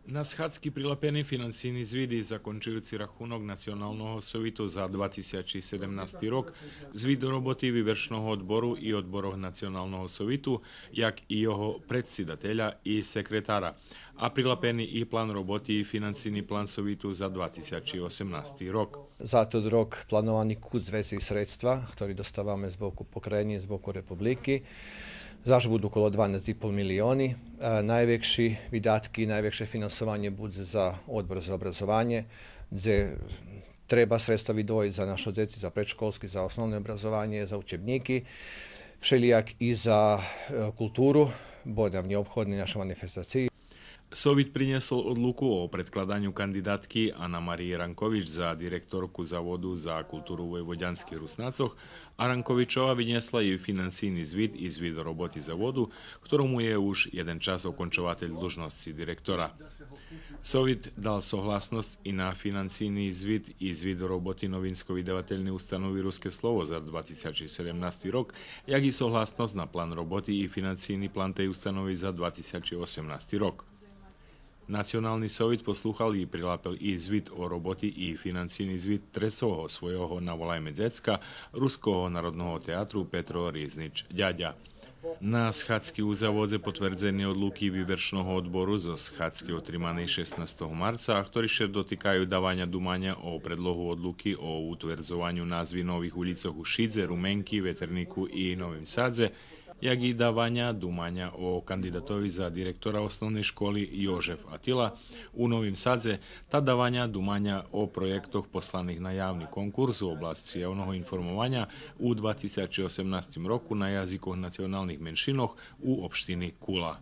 Na schádzky prilepený financijný zvid i zakončujúci rachunok Nacionálneho sovitu za 2017 rok, zvid roboty vyvršného odboru i odboroch Nacionálneho sovitu, jak i jeho predsedatelja i sekretara, a prilepený i plán roboty i financijný plán sovitu za 2018 rok. Za ten rok plánovaný kus vecí sredstva, ktorý dostávame z boku pokrajiny, z boku republiky. Zaš budú okolo 12,5 milióny. Najväčší výdatky, najväčšie financovanie bude za odbor za obrazovanie, kde treba sredstva vydvojiť za naše deti, za predškolské, za osnovné obrazovanie, za učebníky, všelijak i za kultúru, bude nám neobchodný naša manifestácia. Sovit priniesol odluku o predkladaniu kandidátky Anna Marie Rankovič za direktorku Zavodu za kultúru vo Vojvoďanských Rusnácoch a Rankovičová vyniesla jej financijný zvid i zvid roboty zavodu, ktorému je už jeden čas okončovateľ dlžnosti direktora. Sovit dal souhlasnosť i na financijný zvid i zvid roboty novinsko-vydavateľnej ustanovy Ruské slovo za 2017 rok, jak i souhlasnosť na plán roboty i financijný plán tej ustanovy za 2018 rok. Nacionálny sovit poslúchal i prilápil i zvid o roboti i financijný zvid tresového svojho navolajme decka Ruského národného teatru Petro Riznič ďaďa. Na schádzky u zavodze potvrdzené odluky vyvršného odboru zo schádzky otrimanej 16. marca, ktorí sa dotýkajú dávania dumania o predlohu odluky o utvrdzovaniu názvy nových ulicoch u Šidze, Rumenky, Veterníku i Novým Sadze, jak i dávania dumania o kandidatovi za direktora osnovnej školy Jožef Atila u Novým Sadze, tá dávania dumania o projektoch poslaných na javný konkurs v oblasti javného informovania u 2018 roku na jazykoch nacionálnych menšinoch u opštiny Kula.